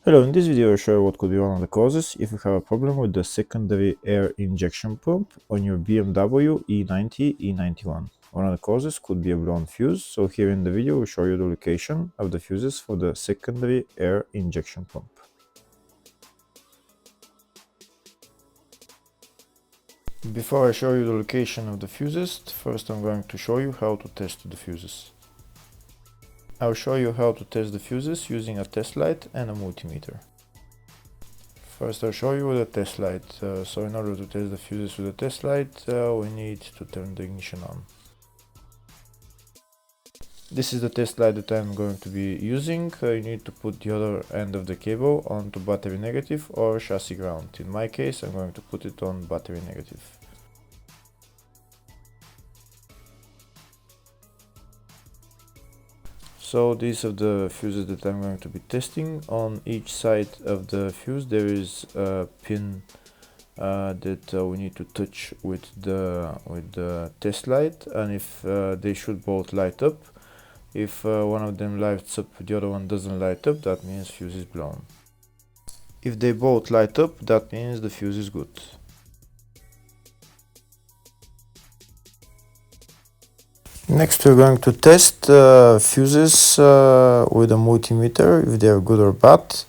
Hello, in this video I'll show you what could be one of the causes if you have a problem with the secondary air injection pump on your BMW E90 E91. One of the causes could be a blown fuse, so here in the video we'll show you the location of the fuses for the secondary air injection pump. Before I show you the location of the fuses, first I'm going to show you how to test the fuses. I'll show you how to test the fuses using a test light and a multimeter. First I'll show you with a test light. So in order to test the fuses with a test light, we need to turn the ignition on. This is the test light that I'm going to be using. You need to put the other end of the cable onto battery negative or chassis ground. In my case, I'm going to put it on battery negative. So these are the fuses that I'm going to be testing. On each side of the fuse there is a pin that we need to touch with the test light, and if they should both light up. If one of them lights up, the other one doesn't light up, that means fuse is blown. If they both light up, that means the fuse is good. Next we're going to test fuses with a multimeter, if they are good or bad.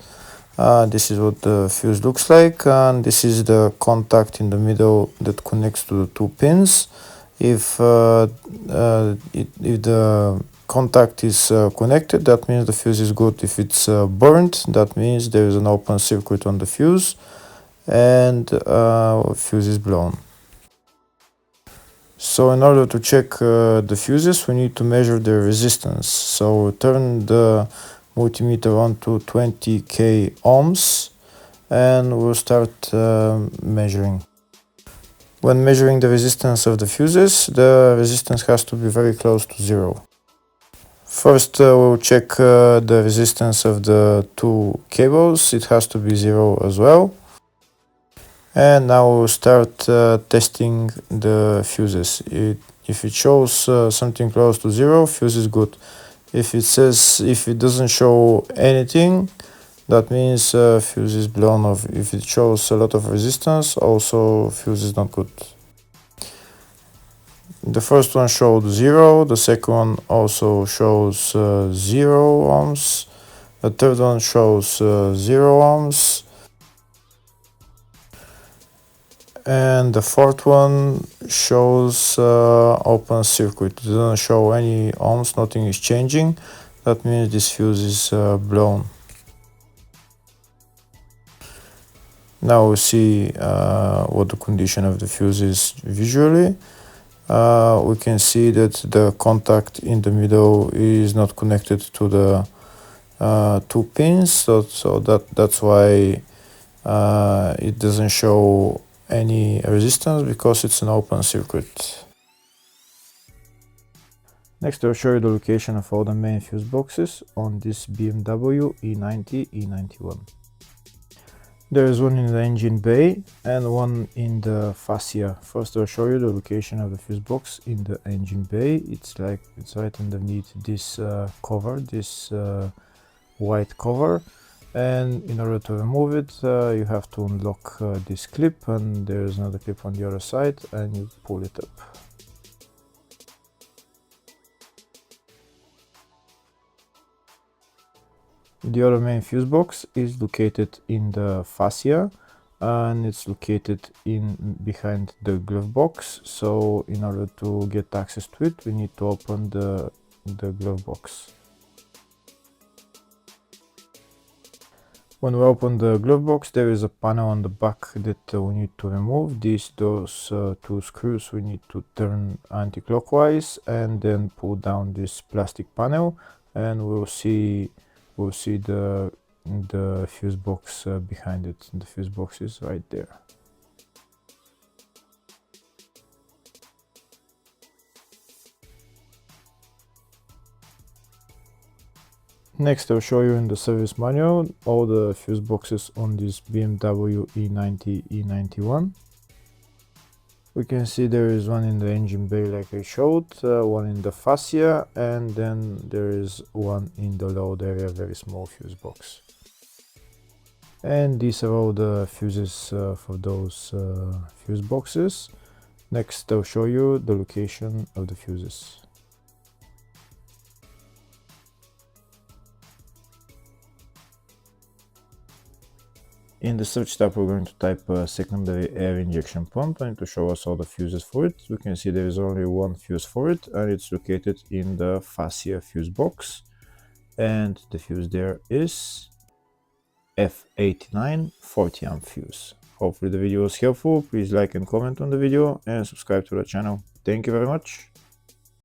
This is what the fuse looks like, and this is the contact in the middle that connects to the two pins. If the contact is connected, that means the fuse is good. If it's burnt, that means there is an open circuit on the fuse and fuse is blown. So in order to check the fuses, we need to measure the resistance. So turn the multimeter on to 20k ohms and we'll start measuring. When measuring the resistance of the fuses, the resistance has to be very close to zero. First we'll check the resistance of the two cables. It has to be zero as well. And now we'll start testing the fuses. If it shows something close to zero, fuse is good. If it doesn't show anything, that means fuse is blown off. If it shows a lot of resistance, also fuse is not good. The first one showed 0, the second one also shows 0 ohms, the third one shows 0 ohms, and the fourth one shows open circuit. It doesn't show any ohms, nothing is changing. That means this fuse is blown. Now we see what the condition of the fuse is visually. We can see that the contact in the middle is not connected to the two pins, so that's why it doesn't show any resistance, because it's an open circuit. Next I'll show you the location of all the main fuse boxes on this BMW E90 E91. There is one in the engine bay and one in the fascia. First I'll show you the location of the fuse box in the engine bay. It's right underneath this cover, this white cover, and in order to remove it you have to unlock this clip, and there is another clip on the other side, and you pull it up. The other main fuse box is located in the fascia, and it's located behind the glove box. So in order to get access to it, we need to open the glove box. When we open the glove box, there is a panel on the back that we need to remove. Those two screws we need to turn anti-clockwise and then pull down this plastic panel, and we'll see the fuse box behind it. The fuse box is right there. Next I'll show you in the service manual all the fuse boxes on this BMW E90 E91. We can see there is one in the engine bay like I showed, one in the fascia, and then there is one in the load area, very small fuse box. And these are all the fuses for those fuse boxes. Next, I'll show you the location of the fuses. In the search tab, we're going to type secondary air injection pump, and to show us all the fuses for it. We can see there is only one fuse for it, and it's located in the fascia fuse box. And the fuse there is F89 40 amp fuse. Hopefully the video was helpful. Please like and comment on the video and subscribe to the channel. Thank you very much.